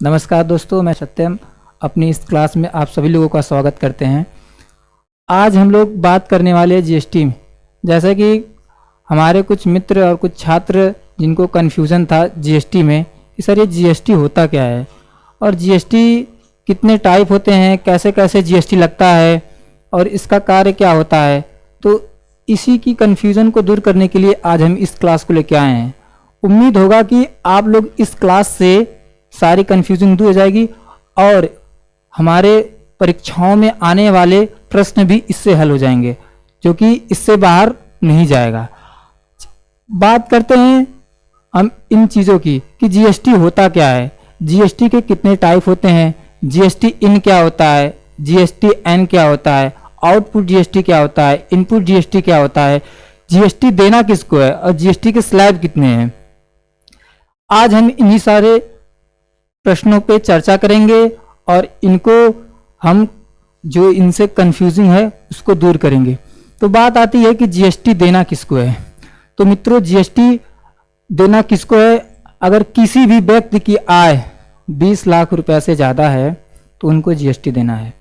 नमस्कार दोस्तों, मैं सत्यम अपनी इस क्लास में आप सभी लोगों का स्वागत करते हैं। आज हम लोग बात करने वाले हैं जीएसटी में। जैसे कि हमारे कुछ मित्र और कुछ छात्र जिनको कन्फ्यूज़न था जीएसटी में कि सर ये जीएसटी होता क्या है और जीएसटी कितने टाइप होते हैं, कैसे कैसे जीएसटी लगता है और इसका कार्य क्या होता है। तो इसी की कन्फ्यूज़न को दूर करने के लिए आज हम इस क्लास को लेके आए हैं। उम्मीद होगा कि आप लोग इस क्लास से सारी कन्फ्यूजन दूर हो जाएगी और हमारे परीक्षाओं में आने वाले प्रश्न भी इससे हल हो जाएंगे, जो कि इससे बाहर नहीं जाएगा। बात करते हैं हम इन चीज़ों की कि जीएसटी होता क्या है, जीएसटी के कितने टाइप होते हैं, जीएसटी इन क्या होता है, जीएसटी एन क्या होता है, आउटपुट जीएसटी क्या होता है, इनपुट जीएसटी क्या होता है, जीएसटी देना किसको है और जीएसटी के स्लैब कितने हैं। आज हम इन्हीं सारे प्रश्नों पे चर्चा करेंगे और इनको हम जो इनसे कंफ्यूजिंग है उसको दूर करेंगे। तो बात आती है कि जीएसटी देना किसको है। तो मित्रों, जीएसटी देना किसको है? अगर किसी भी व्यक्ति की आय 20 लाख रुपए से ज़्यादा है तो उनको जीएसटी देना है।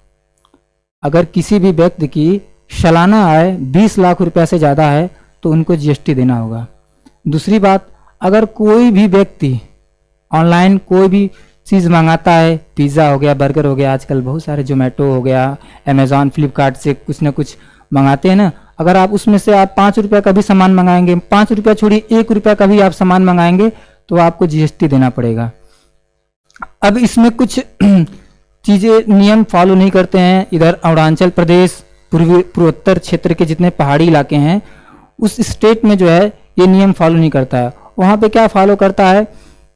अगर किसी भी व्यक्ति की सालाना आय 20 लाख रुपए से ज़्यादा है तो उनको जीएसटी देना होगा। दूसरी बात, अगर कोई भी व्यक्ति ऑनलाइन कोई भी चीज़ मंगाता है, पिज़्ज़ा हो गया, बर्गर हो गया, आजकल बहुत सारे जोमेटो हो गया, अमेज़ॉन, फ्लिपकार्ट से कुछ ना कुछ मंगाते हैं ना। अगर आप उसमें से आप 5 रुपये का भी सामान मंगाएंगे, 5 रुपये छोड़िए 1 रुपये का भी आप सामान मंगाएंगे तो आपको जीएसटी देना पड़ेगा। अब इसमें कुछ चीज़ें नियम फॉलो नहीं करते हैं। इधर अरुणाचल प्रदेश, पूर्वोत्तर क्षेत्र के जितने पहाड़ी इलाके हैं उस स्टेट में जो है ये नियम फॉलो नहीं करता है। वहाँ पे क्या फॉलो करता है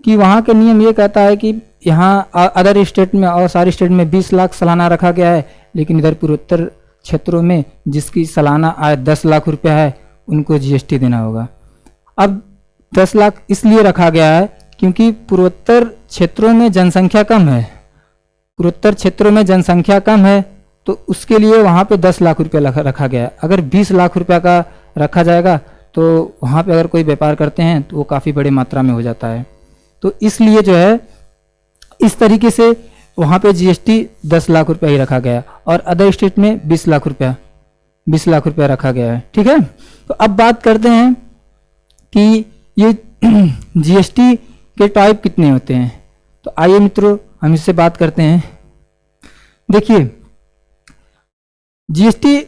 कि वहाँ के नियम ये कहता है कि यहाँ अदर स्टेट में और सारी स्टेट में 20 लाख सालाना रखा गया है, लेकिन इधर पूर्वोत्तर क्षेत्रों में जिसकी सालाना आय 10 लाख रुपया है उनको जीएसटी देना होगा। अब 10 लाख इसलिए रखा गया है क्योंकि पूर्वोत्तर क्षेत्रों में जनसंख्या कम है। पूर्वोत्तर क्षेत्रों में जनसंख्या कम है तो उसके लिए वहाँ पे 10 लाख रुपया रखा गया है। अगर 20 लाख रुपया का रखा जाएगा तो वहाँ पे अगर कोई व्यापार करते हैं तो वो काफ़ी बड़ी मात्रा में हो जाता है। तो इसलिए जो है इस तरीके से वहाँ पे जीएसटी 10 लाख रुपया ही रखा गया और अदर स्टेट में 20 लाख रुपया रखा गया है। ठीक है, तो अब बात करते हैं कि ये जीएसटी के टाइप कितने होते हैं। तो आइए मित्रों हम इससे बात करते हैं। देखिए, जीएसटी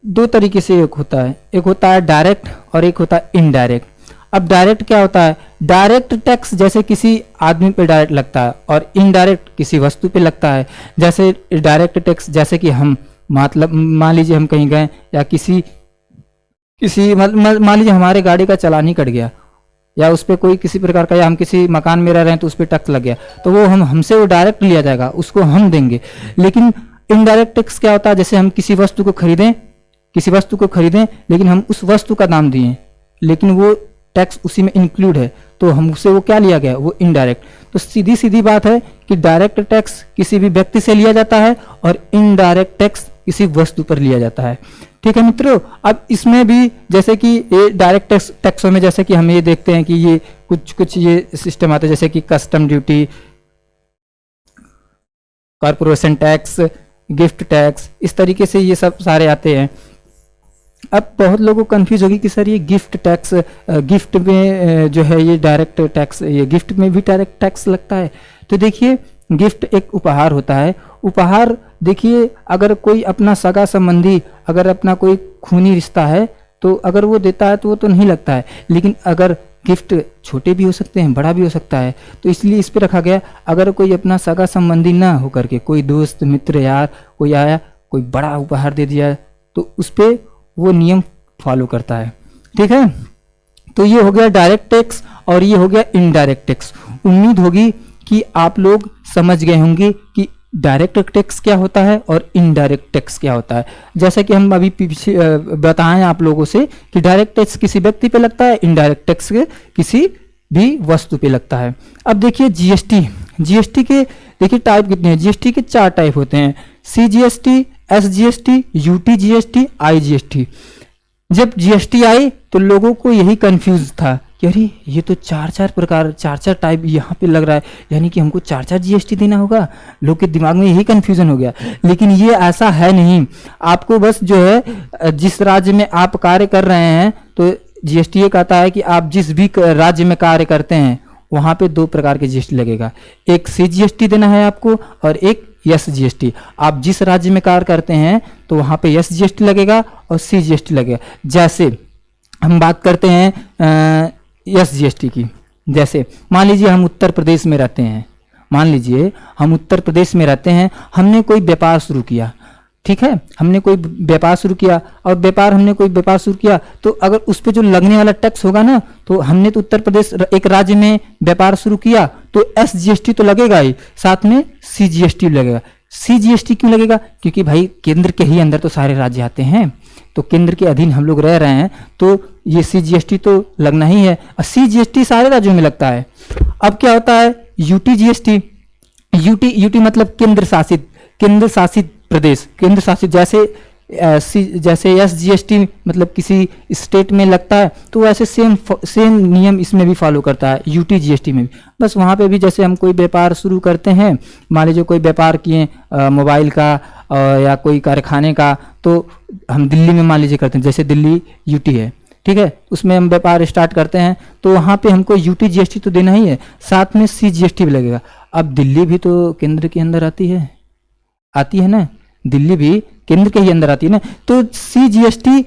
दो तरीके से एक होता है डायरेक्ट और एक होता है इनडायरेक्ट। अब डायरेक्ट क्या होता है? डायरेक्ट टैक्स जैसे किसी आदमी पे डायरेक्ट लगता है और इनडायरेक्ट किसी वस्तु पे लगता है। जैसे डायरेक्ट टैक्स, जैसे कि हम मतलब मान लीजिए हम कहीं गए या किसी मान लीजिए हमारे गाड़ी का चालान ही कट गया या उस पर कोई किसी प्रकार का, या हम किसी मकान में रह रहे हैं तो उस पर टैक्स लग गया, तो वो हमसे वो डायरेक्ट लिया जाएगा, उसको हम देंगे। लेकिन इनडायरेक्ट टैक्स क्या होता है? जैसे हम किसी वस्तु को खरीदें लेकिन हम उस वस्तु का दाम दिए लेकिन वो टैक्स उसी में इंक्लूड है तो हमसे वो क्या लिया गया? वो इनडायरेक्ट। तो सीधी बात है कि डायरेक्ट टैक्स किसी भी व्यक्ति से लिया जाता है और इनडायरेक्ट टैक्स किसी वस्तु पर लिया जाता है। ठीक है मित्रों, अब इसमें भी जैसे कि ये डायरेक्ट टैक्सों में जैसे कि हम ये देखते हैं कि ये कुछ ये सिस्टम आता है, जैसे कि custom duty, corporation tax, gift tax, इस तरीके से ये सब सारे आते हैं। अब बहुत लोगों को कंफ्यूज होगी कि सर ये गिफ्ट टैक्स, गिफ्ट में जो है ये डायरेक्ट टैक्स, ये गिफ्ट में भी डायरेक्ट टैक्स लगता है। तो देखिए, गिफ्ट एक उपहार होता है। उपहार देखिए, अगर कोई अपना सगा संबंधी, अगर अपना कोई खूनी रिश्ता है तो अगर वो देता है तो वो तो नहीं लगता है, लेकिन अगर गिफ्ट छोटे भी हो सकते हैं, बड़ा भी हो सकता है, तो इसलिए इस पर रखा गया। अगर कोई अपना सगा संबंधी ना होकर के कोई दोस्त, मित्र, यार कोई आया, कोई बड़ा उपहार दे दिया तो उस पर वो नियम फॉलो करता है। ठीक है, तो ये हो गया डायरेक्ट टैक्स और ये हो गया इनडायरेक्ट टैक्स। उम्मीद होगी कि आप लोग समझ गए होंगे कि डायरेक्ट टैक्स क्या होता है और इनडायरेक्ट टैक्स क्या होता है। जैसे कि हम अभी पीछे बताएं आप लोगों से कि डायरेक्ट टैक्स किसी व्यक्ति पे लगता है, इनडायरेक्ट टैक्स किसी भी वस्तु पे लगता है। अब देखिए जीएसटी के देखिए टाइप कितने हैं। जीएसटी के 4 टाइप होते हैं: सीजीएसटी, एसजीएसटी, यूटीजीएसटी, आईजीएसटी। जब जीएसटी आई तो लोगों को यही कंफ्यूज था कि अरे ये तो चार चार प्रकार, चार चार टाइप यहाँ पे लग रहा है, यानी कि हमको चार चार जीएसटी देना होगा। लोग के दिमाग में यही कन्फ्यूज़न हो गया, लेकिन ये ऐसा है नहीं। आपको बस जो है जिस राज्य में आप कार्य कर रहे हैं, तो जीएसटी ये कहता है कि आप जिस भी राज्य में कार्य करते हैं वहाँ पे दो प्रकार के जीएसटी लगेगा। एक सीजीएसटी देना है आपको और एक यस जीएसटी। आप जिस राज्य में कार्य करते हैं तो वहाँ पे यस जीएसटी लगेगा और सीजीएसटी लगेगा। जैसे हम बात करते हैं यस जीएसटी की, जैसे मान लीजिए हम उत्तर प्रदेश में रहते हैं, हमने कोई व्यापार शुरू किया, ठीक है, हमने कोई व्यापार शुरू किया तो अगर उस पर जो लगने वाला टैक्स होगा ना, तो हमने तो उत्तर प्रदेश एक राज्य में व्यापार शुरू किया तो एस जीएसटी तो लगेगा ही, साथ में सी जीएसटी लगेगा। सी जीएसटी क्यों लगेगा? क्योंकि भाई केंद्र के ही अंदर तो सारे राज्य आते हैं, तो केंद्र के अधीन हम लोग रह रहे हैं, तो ये सी जीएसटी तो लगना ही है। और सी जीएसटी सारे राज्यों में लगता है। अब क्या होता है यूटी जीएसटी। यूटी मतलब केंद्र शासित प्रदेश, केंद्र शासित, जैसे एस जीएसटी मतलब किसी स्टेट में लगता है, तो वैसे सेम नियम इसमें भी फॉलो करता है, यूटी जीएसटी में भी। बस वहाँ पे भी जैसे हम कोई व्यापार शुरू करते हैं, मान लीजिए कोई व्यापार किए मोबाइल का या कोई कारखाने का, तो हम दिल्ली में मान लीजिए करते हैं, जैसे दिल्ली यूटी है, ठीक है, उसमें हम व्यापार स्टार्ट करते हैं, तो वहाँ पे हमको यूटी जीएसटी तो देना ही है, साथ में सी जीएसटी भी लगेगा। अब दिल्ली भी तो केंद्र के अंदर आती है ना, दिल्ली भी केंद्र के ही अंदर आती है ना, तो सी जीएसटी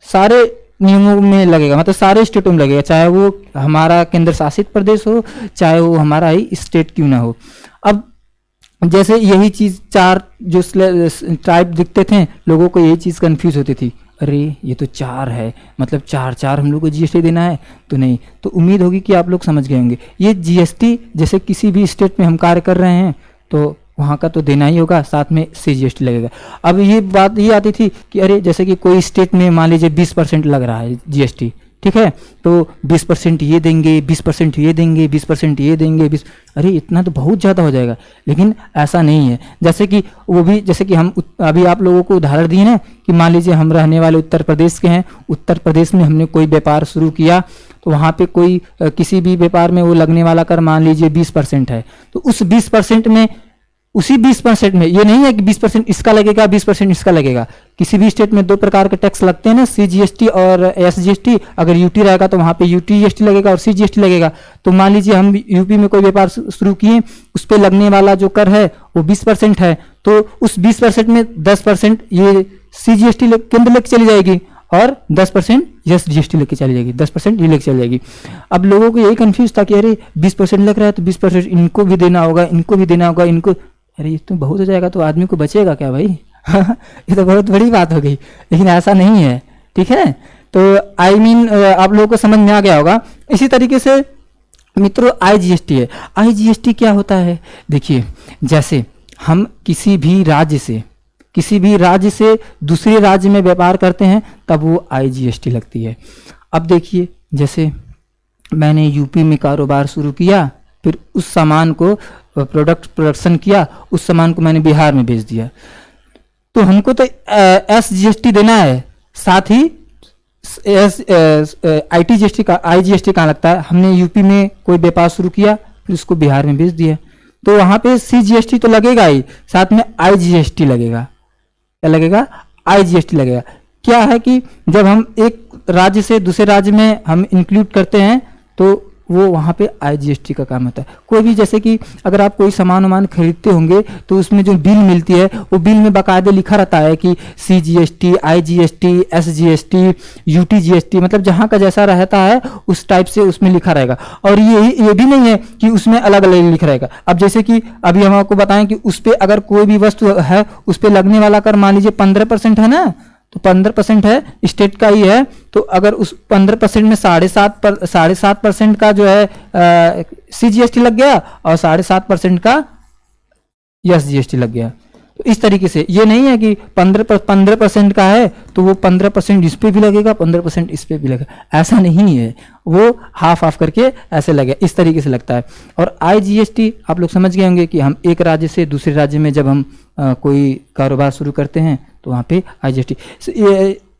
सारे नियमों में लगेगा, मतलब सारे स्टेटों में लगेगा, चाहे वो हमारा केंद्र शासित प्रदेश हो, चाहे वो हमारा ही स्टेट क्यों ना हो। अब जैसे यही चीज़ चार जो टाइप दिखते थे, लोगों को यही चीज़ कंफ्यूज होती थी, अरे ये तो चार है, मतलब चार हम लोग को जीएसटी देना है, तो नहीं। तो उम्मीद होगी कि आप लोग समझ गए होंगे। ये जीएसटी जैसे किसी भी स्टेट में हम कार्य कर रहे हैं तो वहाँ का तो देना ही होगा, साथ में सी जीएसटी लगेगा। अब ये बात ये आती थी कि अरे जैसे कि कोई स्टेट में मान लीजिए 20% लग रहा है जीएसटी, ठीक है, तो 20% ये देंगे, 20% ये देंगे, 20% ये देंगे, 20, अरे इतना तो बहुत ज़्यादा हो जाएगा। लेकिन ऐसा नहीं है। जैसे कि हम अभी आप लोगों को उदाहरण दिए ना कि मान लीजिए हम रहने वाले उत्तर प्रदेश के हैं, उत्तर प्रदेश में हमने कोई व्यापार शुरू किया, तो वहाँ पे कोई किसी भी व्यापार में वो लगने वाला कर मान लीजिए 20% है, तो उस 20% में, उसी 20% में ये नहीं है कि 20% इसका लगेगा 20% इसका लगेगा। किसी भी स्टेट में दो प्रकार के टैक्स लगते हैं ना, सी जीएसटी और एस जीएसटी। अगर यूटी रहेगा तो वहाँ पे यूटी जीएसटी लगेगा और सी जीएसटी लगेगा। तो मान लीजिए हम यूपी में कोई व्यापार शुरू किए, उस पर लगने वाला जो कर है वो 20% है, तो उस 20% में 10% ये सी जीएसटी केंद्र लेके चली जाएगी और 10% यस जीएसटी लेके चली जाएगी, 10% ये लेके चली जाएगी। अब लोगों को यही कंफ्यूज था कि अरे 20% लग रहा है तो 20% इनको भी देना होगा, इनको भी देना होगा, इनको, अरे ये तो बहुत हो जाएगा, तो आदमी को बचेगा क्या भाई? ये तो बहुत बड़ी बात हो गई। लेकिन ऐसा नहीं है, ठीक है। तो आप लोगों को समझ में आ गया होगा। इसी तरीके से मित्रों आईजीएसटी है। आईजीएसटी क्या होता है? देखिए, जैसे हम किसी भी राज्य से दूसरे राज्य में व्यापार करते हैं तब वो आईजीएसटी लगती है। अब देखिए, जैसे मैंने यूपी में कारोबार शुरू किया, फिर उस सामान को प्रोडक्शन किया, उस सामान को मैंने बिहार में भेज दिया, तो हमको तो एसजीएसटी देना है, साथ ही आईजीएसटी कहाँ लगता है? हमने यूपी में कोई व्यापार शुरू किया, फिर उसको बिहार में भेज दिया, तो वहाँ पे सीजीएसटी तो लगेगा ही, साथ में आईजीएसटी लगेगा। क्या लगेगा? आईजीएसटी लगेगा। क्या है कि जब हम एक राज्य से दूसरे राज्य में हम इंक्लूड करते हैं तो वो वहाँ पे आईजीएसटी का काम होता है। कोई भी, जैसे कि अगर आप कोई सामान खरीदते होंगे तो उसमें जो बिल मिलती है, वो बिल में बाकायदे लिखा रहता है कि सीजीएसटी, आईजीएसटी, एसजीएसटी, यूटीजीएसटी, मतलब जहाँ का जैसा रहता है उस टाइप से उसमें लिखा रहेगा। और ये भी नहीं है कि उसमें अलग अलग लिखा रहेगा। अब जैसे कि अभी हम आपको बताएं कि उस पर अगर कोई भी वस्तु है, उस पर लगने वाला कर मान लीजिए 15% है ना, तो 15% है, स्टेट का ही है, तो अगर उस 15% में 7.5% का जो है सीजीएसटी लग गया और 7.5% का यस जीएसटी लग गया। तो इस तरीके से ये नहीं है कि 15% का है तो वो 15% इस पे भी लगेगा, 15% इस पे भी लगेगा, ऐसा नहीं है। वो हाफ करके ऐसे लगे, इस तरीके से लगता है। और आईजीएसटी आप लोग समझ गए होंगे कि हम एक राज्य से दूसरे राज्य में जब हम कोई कारोबार शुरू करते हैं तो वहाँ पे आईजीएसटी।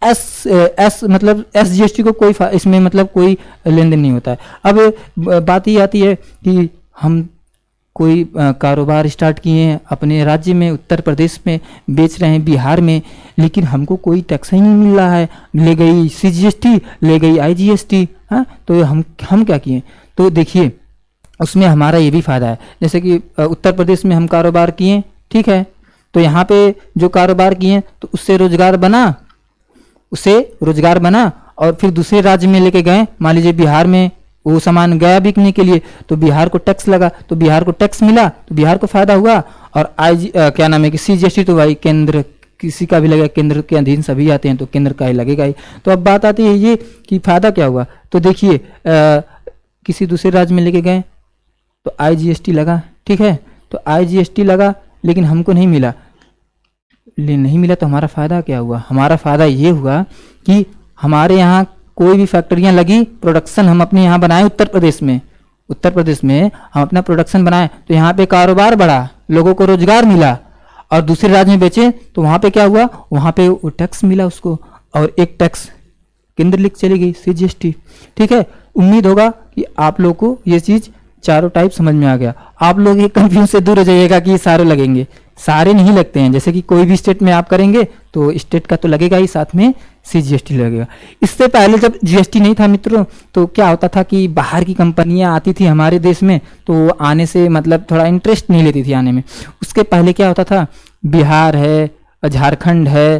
एस मतलब SGST को कोई इसमें मतलब कोई लेन देन नहीं होता है। अब बात ये आती है कि हम कोई कारोबार स्टार्ट किए हैं अपने राज्य में, उत्तर प्रदेश में बेच रहे हैं, बिहार में, लेकिन हमको कोई टैक्स ही नहीं मिल रहा है। ले गई CGST, ले गई IGST। हाँ, तो हम क्या किए? तो देखिए उसमें हमारा ये भी फ़ायदा है, जैसे कि उत्तर प्रदेश में हम कारोबार किए, ठीक है, तो यहाँ पे जो कारोबार किए तो उससे रोजगार बना और फिर दूसरे राज्य में लेके गए, मान लीजिए बिहार में वो सामान गया बिकने के लिए, तो बिहार को टैक्स लगा, तो बिहार को टैक्स मिला, तो बिहार को फायदा हुआ। और क्या नाम है कि CGST तो भाई केंद्र किसी का भी लगेगा, केंद्र के अधीन सभी आते हैं तो केंद्र का ही लगेगा ही। तो अब बात आती है ये कि फायदा क्या हुआ। तो देखिए किसी दूसरे राज्य में लेके गए तो IGST लगा, ठीक है, तो IGST लगा लेकिन हमको नहीं मिला। नहीं मिला तो हमारा फ़ायदा क्या हुआ? हमारा फ़ायदा ये हुआ कि हमारे यहाँ कोई भी फैक्ट्रियाँ लगी, प्रोडक्शन हम अपने यहाँ बनाए उत्तर प्रदेश में हम अपना प्रोडक्शन बनाए, तो यहाँ पे कारोबार बढ़ा, लोगों को रोजगार मिला। और दूसरे राज्य में बेचे तो वहाँ पे क्या हुआ? वहाँ पे वो टैक्स मिला उसको, और एक टैक्स केंद्र लिख चली गई CGST। ठीक है, उम्मीद होगा कि आप लोग को ये चीज़ चारों टाइप समझ में आ गया। आप लोग एक कंफ्यूज से दूर हो जाइएगा कि ये सारे लगेंगे, सारे नहीं लगते हैं। जैसे कि कोई भी स्टेट में आप करेंगे तो स्टेट का तो लगेगा ही, साथ में CGST लगेगा। इससे पहले जब GST नहीं था मित्रों, तो क्या होता था कि बाहर की कंपनियां आती थी हमारे देश में, तो वो आने से मतलब थोड़ा इंटरेस्ट नहीं लेती थी आने में। उसके पहले क्या होता था, बिहार है, झारखंड है,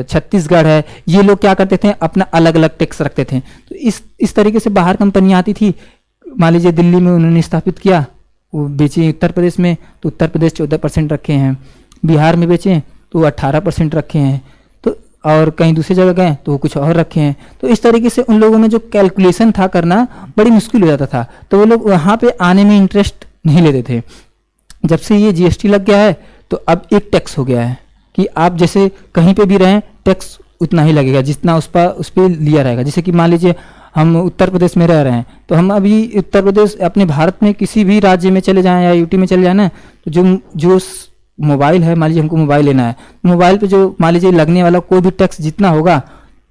छत्तीसगढ़ है, ये लोग क्या करते थे, अपना अलग अलग टैक्स रखते थे। तो इस तरीके से बाहर कंपनियां आती थी। मान लीजिए दिल्ली में उन्होंने स्थापित किया, वो बेचे उत्तर प्रदेश में, तो उत्तर प्रदेश 14% रखे हैं, बिहार में बेचें तो 18% रखे हैं, तो और कहीं दूसरी जगह गए तो वो कुछ और रखे हैं। तो इस तरीके से उन लोगों में जो कैलकुलेशन था करना बड़ी मुश्किल हो जाता था, तो वो लोग वहाँ पे आने में इंटरेस्ट नहीं लेते थे। जब से ये GST लग गया है तो अब एक टैक्स हो गया है कि आप जैसे कहीं पे भी रहें टैक्स उतना ही लगेगा जितना उस पर लिया रहेगा। जैसे कि मान लीजिए हम उत्तर प्रदेश में रह रहे हैं, तो हम अभी उत्तर प्रदेश अपने भारत में किसी भी राज्य में चले जाएं या यूटी में चले जाए ना, तो जो मोबाइल है, मान लीजिए हमको मोबाइल लेना है, मोबाइल पे जो मान लीजिए लगने वाला कोई भी टैक्स जितना होगा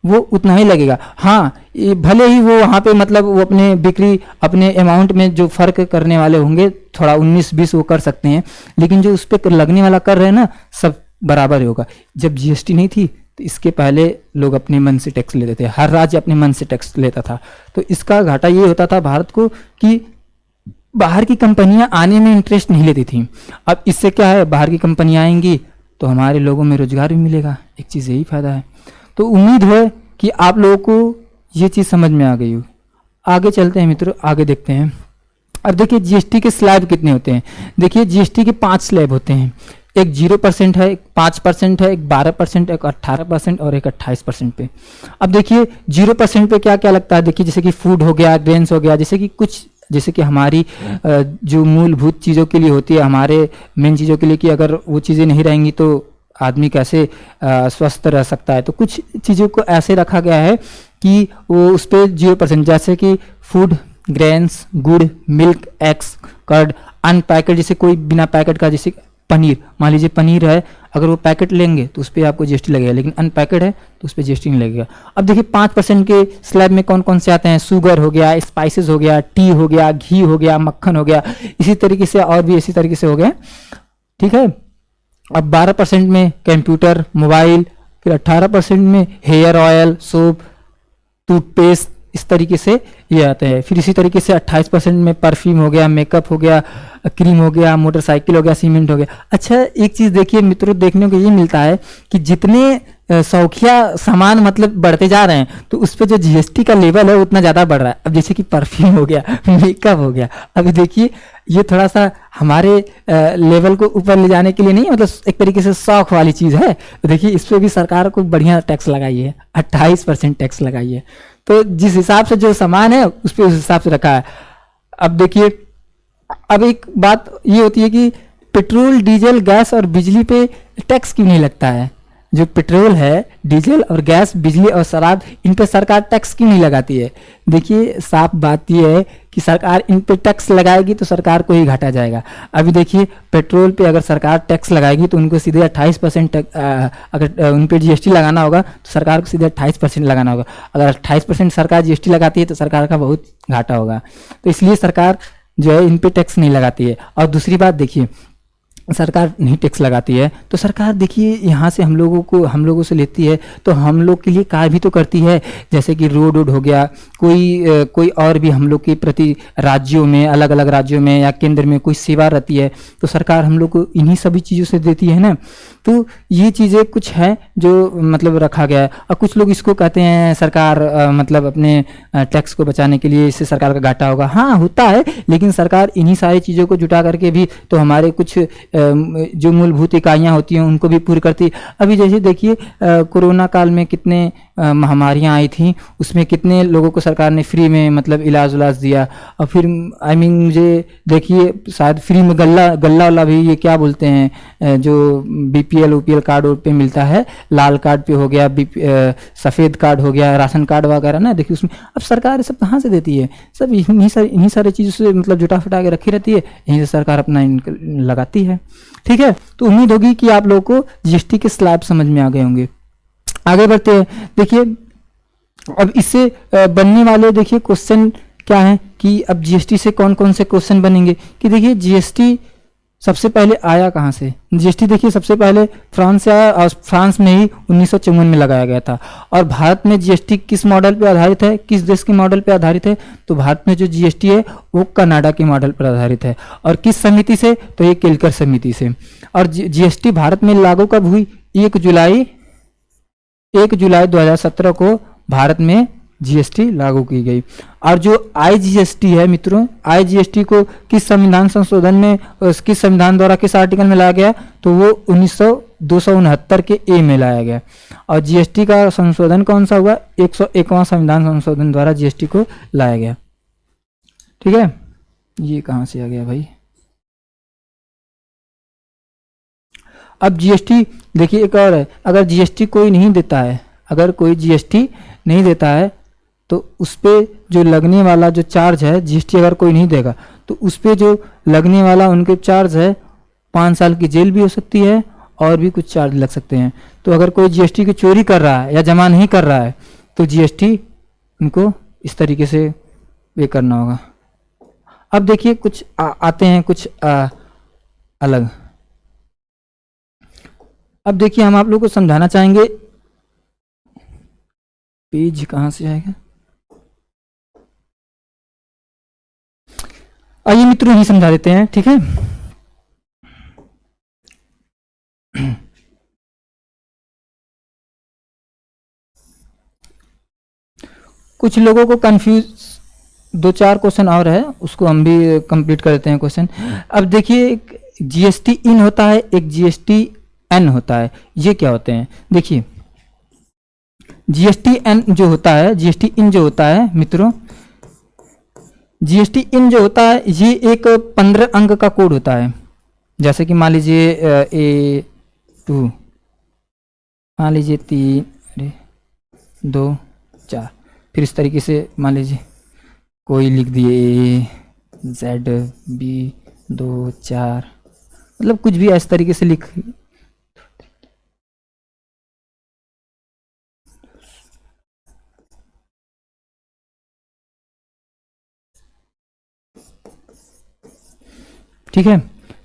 वो उतना ही लगेगा। हाँ, भले ही वो वहाँ पे मतलब वो अपने बिक्री अपने अमाउंट में जो फ़र्क करने वाले होंगे थोड़ा 19-20 वो कर सकते हैं, लेकिन जो उस पर लगने वाला कर रहे हैं ना सब बराबर ही होगा। जब GST नहीं थी तो इसके पहले लोग अपने मन से टैक्स लेते थे, हर राज्य अपने मन से टैक्स लेता था। तो इसका घाटा ये होता था भारत को कि बाहर की कंपनियां आने में इंटरेस्ट नहीं लेती थी। अब इससे क्या है, बाहर की कंपनियां आएंगी तो हमारे लोगों में रोजगार भी मिलेगा, एक चीज़ यही फायदा है। तो उम्मीद है कि आप लोगों को ये चीज़ समझ में आ गई हो। आगे चलते हैं मित्रों, आगे देखते हैं। अब देखिए GST के स्लैब कितने होते हैं। देखिए GST के 5 स्लैब होते हैं, एक 0% है, एक 5% है, एक 12%, एक 18% और एक 28% पे। अब देखिए 0% पे क्या क्या लगता है। देखिए जैसे कि फूड हो गया, ग्रेन्स हो गया, जैसे कि हमारी जो मूलभूत चीज़ों के लिए होती है, हमारे मेन चीज़ों के लिए, कि अगर वो चीज़ें नहीं रहेंगी तो आदमी कैसे स्वस्थ रह सकता है। तो कुछ चीज़ों को ऐसे रखा गया है कि वो उस पर 0%, जैसे कि फूड, ग्रेन्स, गुड़, मिल्क, एग्स, कर्ड, अनपैकेड, जैसे कोई बिना पैकेट का, जैसे पनीर, मान लीजिए पनीर है, अगर वो पैकेट लेंगे तो उस पर आपको GST लगेगा, लेकिन अनपैकेड है तो उस पर GST नहीं लगेगा। अब देखिए 5% के स्लैब में कौन कौन से आते हैं, शुगर हो गया, स्पाइसेस हो गया, टी हो गया, घी हो गया, मक्खन हो गया, इसी तरीके से और भी इसी तरीके से हो गए। ठीक है, अब 12% में कंप्यूटर, मोबाइल, फिर 18% में हेयर ऑयल, सोप, टूथपेस्ट, इस तरीके से ये आते हैं। फिर इसी तरीके से 28% में परफ्यूम हो गया, मेकअप हो गया, क्रीम हो गया, मोटरसाइकिल हो गया, सीमेंट हो गया। अच्छा, एक चीज़ देखिए मित्रों, देखने को ये मिलता है कि जितने शौकिया सामान मतलब बढ़ते जा रहे हैं तो उस पर जो GST का लेवल है उतना ज़्यादा बढ़ रहा है। अब जैसे कि परफ्यूम हो गया, मेकअप हो गया, अभी देखिए ये थोड़ा सा हमारे लेवल को ऊपर ले जाने के लिए नहीं, मतलब एक तरीके से शौक वाली चीज़ है। तो देखिए इस पर भी सरकार को बढ़िया टैक्स लगाई है, 28% टैक्स लगाई है। तो जिस हिसाब से जो सामान है उस पर उस हिसाब से रखा है। अब देखिए, अब एक बात ये होती है कि पेट्रोल, डीजल, गैस और बिजली पे टैक्स क्यों नहीं लगता है। जो पेट्रोल है, डीजल और गैस, बिजली और शराब, इन पे सरकार टैक्स क्यों नहीं लगाती है? देखिए साफ बात यह है कि सरकार इन पे टैक्स लगाएगी तो सरकार को ही घाटा जाएगा। अभी देखिए पेट्रोल पे अगर सरकार टैक्स लगाएगी तो उनको सीधे 28% अगर उन पे जीएसटी लगाना होगा तो सरकार को सीधे 28% लगाना होगा। अगर 28% सरकार जीएसटी लगाती है तो सरकार का बहुत घाटा होगा। तो इसलिए सरकार जो है इन पे टैक्स नहीं लगाती है। और दूसरी बात देखिए, सरकार नहीं टैक्स लगाती है तो सरकार देखिए यहाँ से हम लोगों से लेती है तो हम लोग के लिए कार्य भी तो करती है, जैसे कि रोड हो गया, कोई और भी हम लोग के प्रति राज्यों में, अलग अलग राज्यों में या केंद्र में कोई सेवा रहती है तो सरकार हम लोग को इन्हीं सभी चीज़ों से देती है ना। तो ये चीज़ें कुछ है जो मतलब रखा गया है। और कुछ लोग इसको कहते हैं सरकार मतलब अपने टैक्स को बचाने के लिए इससे सरकार का घाटा होगा। हाँ होता है, लेकिन सरकार इन्हीं सारी चीज़ों को जुटा करके भी तो हमारे कुछ जो मूलभूत इकाइयाँ होती हैं उनको भी पूरी करती है। अभी जैसे देखिए कोरोना काल में कितने महामारियाँ आई थी, उसमें कितने लोगों को सरकार ने फ्री में मतलब इलाज उलाज दिया। और फिर मुझे देखिए शायद फ्री में गल्ला वाला भी, ये क्या बोलते हैं जो बीपीएल ऊपीएल कार्ड पे मिलता है, लाल कार्ड पे हो गया, सफ़ेद कार्ड हो गया, राशन कार्ड वगैरह ना, देखिए उसमें अब सरकार सब कहाँ से देती है? सब इन्हीं सारे चीज़ों से मतलब जुटा फटा के रखी रहती है, यहीं से सरकार अपना लगाती है। ठीक है, तो उम्मीद होगी कि आप लोगों को जीएसटी के स्लैब समझ में आ गए होंगे। आगे बढ़ते हैं। देखिए अब इससे बनने वाले देखिए क्वेश्चन क्या है कि अब जीएसटी से कौन कौन से क्वेश्चन बनेंगे कि देखिए जीएसटी सबसे पहले आया कहाँ से? जीएसटी देखिए सबसे पहले फ्रांस से आया और फ्रांस में ही 1954 में लगाया गया था। और भारत में जीएसटी किस मॉडल पे आधारित है, किस देश के मॉडल पे आधारित है? तो भारत में जो जीएसटी है वो कनाडा के मॉडल पर आधारित है। और किस समिति से? तो ये केलकर समिति से। और जीएसटी भारत में लागू कब हुई? 1 जुलाई 2017 को भारत में जीएसटी लागू की गई। और जो आईजीएसटी है मित्रों, आईजीएसटी को किस संविधान संशोधन में, किस संविधान द्वारा किस आर्टिकल में लाया गया? तो वो 269 के ए में लाया गया। और जीएसटी का संशोधन कौन सा हुआ? 101वां संविधान संशोधन द्वारा जीएसटी को लाया गया। ठीक है, ये कहाँ से आ गया भाई? अब जीएसटी देखिए एक और है, अगर जीएसटी कोई नहीं देता है, अगर कोई जीएसटी नहीं देता है तो उस पे जो लगने वाला जो चार्ज है, जीएसटी अगर कोई नहीं देगा तो उस पे जो लगने वाला उनके चार्ज है 5 साल की जेल भी हो सकती है और भी कुछ चार्ज लग सकते हैं। तो अगर कोई जीएसटी की चोरी कर रहा है या जमा नहीं कर रहा है तो जीएसटी उनको इस तरीके से पे करना होगा। अब देखिए कुछ आते हैं कुछ अलग। अब देखिए हम आप लोगों को समझाना चाहेंगे, पेज कहाँ से आएगा? आइए मित्रों ही समझा देते हैं। ठीक है, कुछ लोगों को कंफ्यूज 2-4 क्वेश्चन और है, उसको हम भी कंप्लीट कर देते हैं क्वेश्चन। अब देखिए एक जीएसटी इन होता है, एक जीएसटी एन होता है। ये क्या होते हैं? देखिए जीएसटी एन जो होता है, जीएसटी इन जो होता है मित्रों, जीएसटी इन जो होता है ये एक 15 अंक का कोड होता है। जैसे कि मान लीजिए A2, मान लीजिए 3, 2, 4, फिर इस तरीके से मान लीजिए कोई लिख दिए ZB2 4, मतलब कुछ भी इस तरीके से लिख। ठीक है,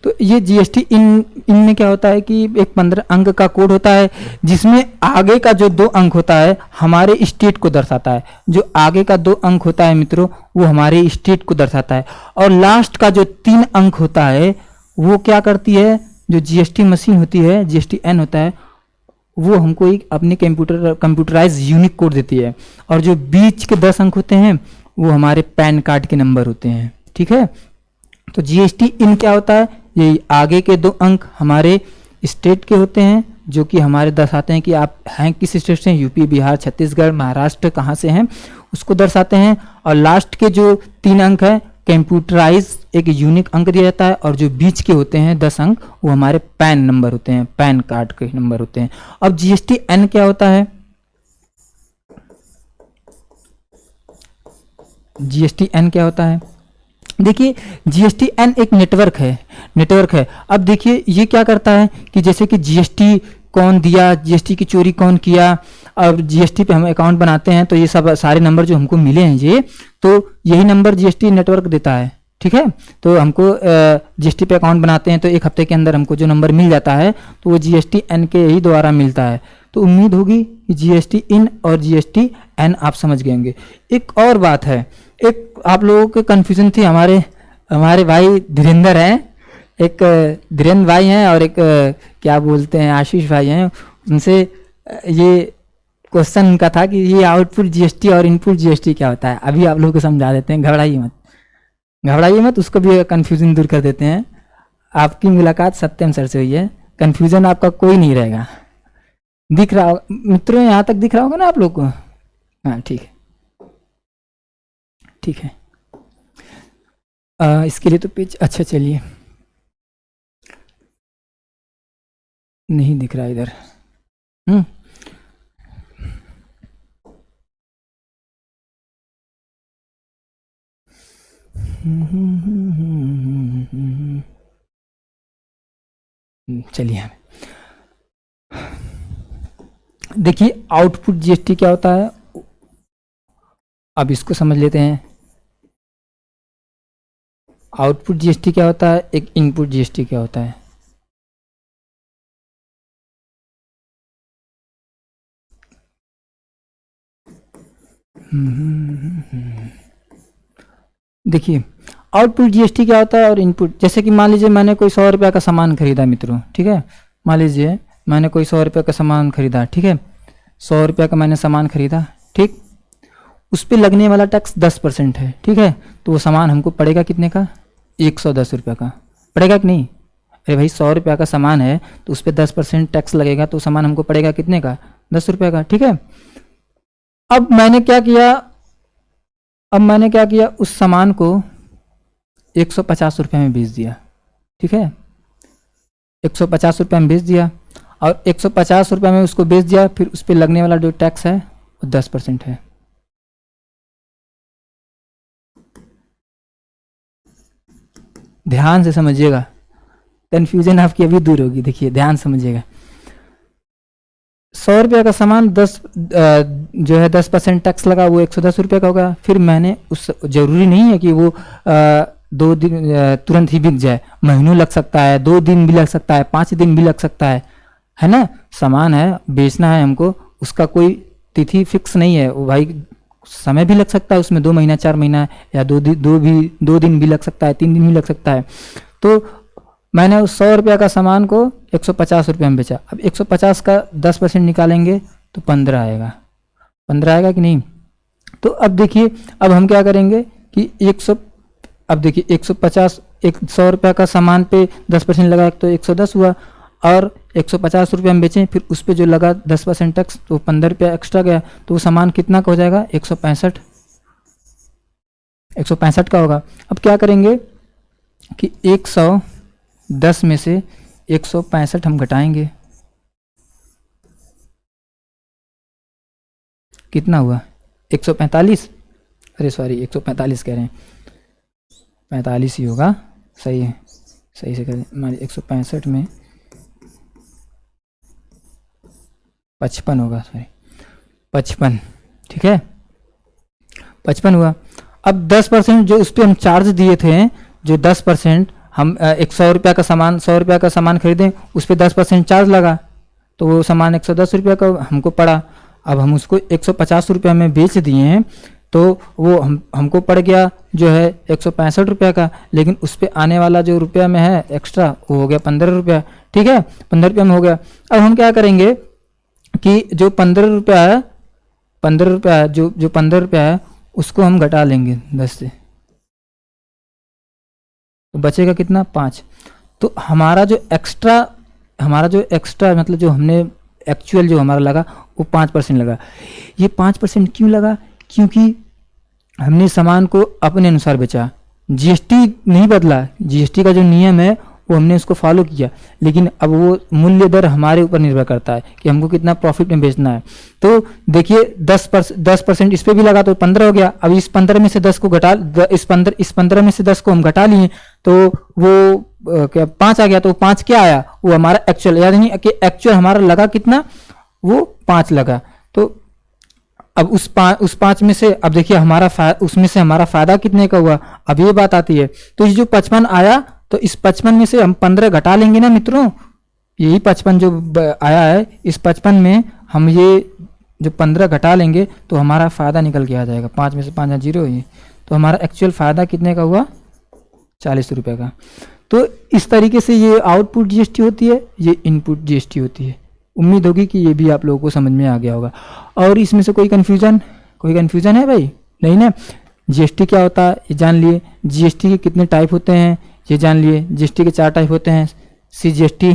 तो ये जीएसटी इनमें क्या होता है कि एक 15 अंक का कोड होता है जिसमें आगे का जो 2 अंक होता है हमारे स्टेट को दर्शाता है। जो आगे का 2 अंक होता है मित्रों वो हमारे स्टेट को दर्शाता है। और लास्ट का जो 3 अंक होता है वो क्या करती है, जो जीएसटी मशीन होती है, जीएसटी एन होता है, वो हमको एक अपने कंप्यूटराइज यूनिक कोड देती है। और जो बीच के 10 अंक होते हैं वो हमारे पैन कार्ड के नंबर होते हैं। ठीक है, तो जीएसटी इन क्या होता है, ये आगे के 2 अंक हमारे स्टेट के होते हैं जो कि हमारे दर्शाते हैं कि आप हैं किस स्टेट से, यूपी, बिहार, छत्तीसगढ़, महाराष्ट्र कहाँ से हैं उसको दर्शाते हैं। और लास्ट के जो 3 अंक हैं कंप्यूटराइज एक यूनिक अंक दिया जाता है, और जो बीच के होते हैं 10 अंक वो हमारे पैन नंबर होते हैं, पैन कार्ड के नंबर होते हैं। अब जीएसटी एन क्या होता है? जीएसटी एन क्या होता है? देखिए जीएसटी एन एक नेटवर्क है। अब देखिए ये क्या करता है कि जैसे कि जीएसटी कौन दिया, जीएसटी की चोरी कौन किया, और जीएसटी पे हम अकाउंट बनाते हैं तो ये सब सारे नंबर जो हमको मिले हैं ये, तो यही नंबर जीएसटी नेटवर्क देता है। ठीक है, तो हमको जीएसटी पे अकाउंट बनाते हैं तो एक हफ्ते के अंदर हमको जो नंबर मिल जाता है तो वो जीएसटी एन के ही द्वारा मिलता है। तो उम्मीद होगी कि जीएसटी इन और जीएसटी एन आप समझ गए होंगे। एक और बात है, एक आप लोगों के कन्फ्यूजन थी, हमारे भाई धीरेन्द्र हैं, एक धीरेन्द्र भाई हैं और एक क्या बोलते हैं आशीष भाई हैं, उनसे ये क्वेश्चन उनका था कि ये आउटपुट जीएसटी और इनपुट जीएसटी क्या होता है। अभी आप लोगों को समझा देते हैं, घबराइए मत, उसको भी कन्फ्यूजन दूर कर देते हैं। आपकी मुलाकात सत्यम सर से हुई है, कन्फ्यूजन आपका कोई नहीं रहेगा। दिख रहा होगा मित्रों, यहाँ तक दिख रहा होगा ना आप लोग को? हाँ ठीक है, ठीक है। इसके लिए तो पेज, अच्छा चलिए, नहीं दिख रहा इधर। चलिए देखिए आउटपुट जीएसटी क्या होता है, अब इसको समझ लेते हैं। आउटपुट जीएसटी क्या होता है, एक इनपुट जीएसटी क्या होता है। देखिए आउटपुट जीएसटी क्या होता है और इनपुट, जैसे कि मान लीजिए मैंने कोई 100 रुपये का सामान खरीदा मित्रों, ठीक है, मान लीजिए मैंने कोई 100 रुपये का सामान खरीदा, ठीक है, 100 रुपये का मैंने सामान खरीदा, ठीक, उस पर लगने वाला टैक्स 10% है, ठीक है, तो वो सामान हमको पड़ेगा कितने का, 110 रुपये का पड़ेगा कि नहीं? अरे भाई 100 रुपये का सामान है तो उस पर 10% टैक्स लगेगा, तो सामान हमको पड़ेगा कितने का, 10 रुपये का, ठीक है। अब मैंने क्या किया, उस सामान को 150 रुपये में बेच दिया, ठीक है, 150 रुपये में बेच दिया, और 150 रुपये में उसको बेच दिया, फिर उस पर लगने वाला जो टैक्स है वो 10% है। ध्यान से समझिएगा, कन्फ्यूजन आपकी अभी दूर होगी। देखिए ध्यान समझिएगा, 100 रुपये का सामान 10% टैक्स लगा, वो 110 रुपये का होगा। फिर मैंने उस, जरूरी नहीं है कि वो 2 दिन तुरंत ही बिक जाए, महीनों लग सकता है, 2 दिन भी लग सकता है, 5 दिन भी लग सकता है ना। सामान है, बेचना है हमको, उसका कोई तिथि फिक्स नहीं है, वो भाई समय भी लग सकता है उसमें, 2 महीना 4 महीना, या 2 दिन भी लग सकता है, 3 दिन भी लग सकता है। तो मैंने उस 100 रुपये का सामान को 150 रुपये में बेचा। अब 150 का 10% निकालेंगे तो 15 आएगा, 15 आएगा कि नहीं? तो अब देखिए, अब हम क्या करेंगे कि 100 रुपये का सामान पे 10% लगा तो 110 हुआ, और 150 रुपये में बेचें, फिर उस पर जो लगा 10% टैक्स, तो 15 रुपया एक्स्ट्रा गया, तो वो सामान कितना का हो जाएगा, 165 का होगा। अब क्या करेंगे कि 110 में से 165 हम घटाएंगे, कितना हुआ, 145, अरे सॉरी 145 कह रहे हैं, 45 ही होगा, सही है, सही से करें। हमारे 165 में 55 होगा, सॉरी 55, ठीक है, 55 हुआ। अब 10% जो उस पर हम चार्ज दिए थे, जो 10% हम 100 रुपये का सामान, 100 रुपये का सामान खरीदें, उस पर 10% चार्ज लगा, तो वो सामान 110 रुपये का हमको पड़ा। अब हम उसको 150 रुपये में बेच दिए हैं, तो वो हमको पड़ गया जो है 165 रुपये का, लेकिन उस पर आने वाला जो रुपया में है एक्स्ट्रा, वो हो गया 15 रुपया, ठीक है, 15 रुपये में हो गया। अब हम क्या करेंगे कि जो 15 रुपया है, जो 15 रुपया है उसको हम घटा लेंगे 10 से, तो बचेगा कितना, 5। तो हमारा जो एक्स्ट्रा मतलब जो हमने एक्चुअल जो हमारा लगा वो 5% लगा। ये 5% क्यों लगा? क्योंकि हमने सामान को अपने अनुसार बेचा, जीएसटी नहीं बदला, जीएसटी का जो नियम है वो हमने उसको फॉलो किया, लेकिन अब वो मूल्य दर हमारे ऊपर निर्भर करता है कि हमको कितना प्रॉफिट में बेचना है। तो देखिए 10% इस पे भी लगा तो 15 हो गया। अब इस 15 में से 10 को घटा, इस 15 में से 10 को हम घटा लिए तो वो क्या 5 आ गया। तो 5 क्या आया, वो हमारा एक्चुअल, यानी कि एक्चुअल हमारा लगा कितना, वो 5 लगा। तो अब उस 5 में से अब देखिए हमारा उसमें से हमारा फायदा कितने का हुआ, अब ये बात आती है। तो ये जो 55 आया, तो इस 55 में से हम 15 घटा लेंगे ना मित्रों, यही 55 जो आया है, इस 55 में हम ये जो 15 घटा लेंगे तो हमारा फायदा निकल के आ जाएगा। 5 में से 5 जीरो है, तो हमारा एक्चुअल फायदा कितने का हुआ, 40 रुपये का। तो इस तरीके से ये आउटपुट जीएसटी होती है, ये इनपुट जीएसटी होती है। उम्मीद होगी कि ये भी आप लोगों को समझ में आ गया होगा। और इसमें से कोई कन्फ्यूजन है भाई? नहीं ना। जीएसटी क्या होता है ये जान लिए, जीएसटी के कितने टाइप होते हैं ये जान लिए। जीएसटी के 4 टाइप होते हैं। सीजीएसटी,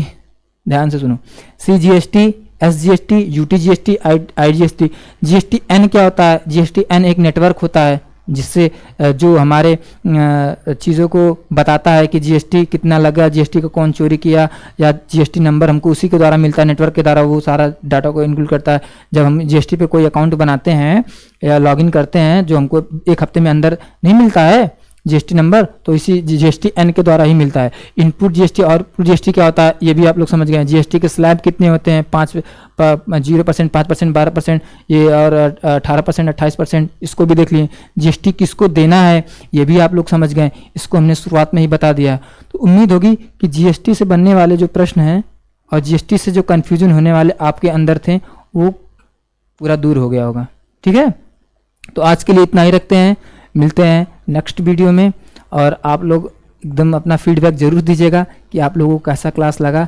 ध्यान से सुनो, CGST, SGST, UTGST, IGST. GST N क्या होता है? जीएसटी एन एक नेटवर्क होता है जिससे जो हमारे चीज़ों को बताता है कि जीएसटी कितना लगा, जीएसटी को कौन चोरी किया, या जीएसटी नंबर हमको उसी के द्वारा मिलता है, नेटवर्क के द्वारा वो सारा डाटा को इंक्लूड करता है। जब हम जीएसटी पे कोई अकाउंट बनाते हैं या लॉगिन करते हैं, जो हमको 1 हफ्ते में अंदर नहीं मिलता है जीएसटी नंबर, तो इसी जीएसटी एन के द्वारा ही मिलता है। इनपुट जीएसटी और आउटपुट जीएसटी क्या होता है ये भी आप लोग समझ गए हैं। जीएसटी के स्लैब कितने होते हैं? 0%, 5%, 12%, ये और 18%, 28%, इसको भी देख लिए। जीएसटी किसको देना है ये भी आप लोग समझ गए, इसको हमने शुरुआत में ही बता दिया। तो उम्मीद होगी कि जीएसटी से बनने वाले जो प्रश्न हैं और जीएसटी से जो कन्फ्यूजन होने वाले आपके अंदर थे वो पूरा दूर हो गया होगा। ठीक है, तो आज के लिए इतना ही रखते हैं, मिलते हैं नेक्स्ट वीडियो में। और आप लोग एकदम अपना फीडबैक ज़रूर दीजिएगा कि आप लोगों को कैसा क्लास लगा।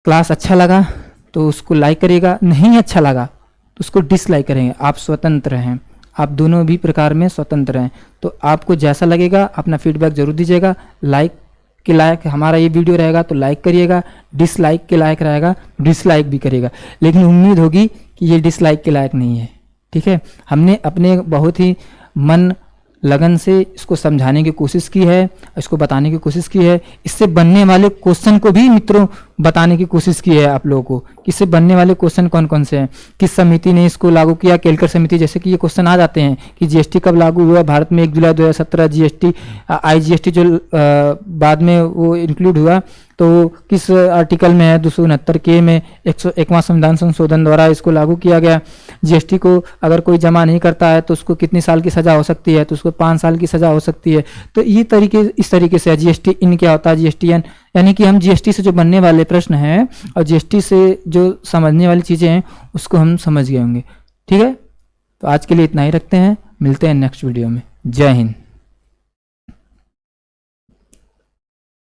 क्लास अच्छा लगा तो उसको लाइक करिएगा, नहीं अच्छा लगा तो उसको डिसलाइक करेंगे। आप स्वतंत्र हैं, आप दोनों भी प्रकार में स्वतंत्र हैं। तो आपको जैसा लगेगा अपना फीडबैक ज़रूर दीजिएगा। लाइक के लायक हमारा ये वीडियो रहेगा तो लाइक करिएगा, डिसलाइक के लायक रहेगा डिसलाइक भी करिएगा, लेकिन उम्मीद होगी कि ये डिसलाइक के लायक नहीं है। ठीक है, हमने अपने बहुत ही मन लगन से इसको समझाने की कोशिश की है, इसको बताने की कोशिश की है। इससे बनने वाले क्वेश्चन को भी मित्रों बताने की कोशिश की है आप लोगों को, कि इससे बनने वाले क्वेश्चन कौन कौन से हैं, किस समिति ने इसको लागू किया, केलकर समिति। जैसे कि ये क्वेश्चन आ जाते हैं कि जीएसटी कब लागू हुआ भारत में, 1 जुलाई 2017। जीएसटी आईजीएसटी जो बाद में वो इंक्लूड हुआ तो किस आर्टिकल में है, 269 के में 101वां संविधान संशोधन द्वारा इसको लागू किया गया। जीएसटी को अगर कोई जमा नहीं करता है तो उसको कितनी साल की सज़ा हो सकती है, तो उसको 5 साल की सज़ा हो सकती है। तो ये इस तरीके से है। जीएसटी इन क्या होता है, जीएसटी एन, यानी कि हम जीएसटी से जो बनने वाले प्रश्न हैं और जीएसटी से जो समझने वाली चीज़ें हैं उसको हम समझ गए होंगे। ठीक है, तो आज के लिए इतना ही रखते हैं, मिलते हैं नेक्स्ट वीडियो में। जय हिंद।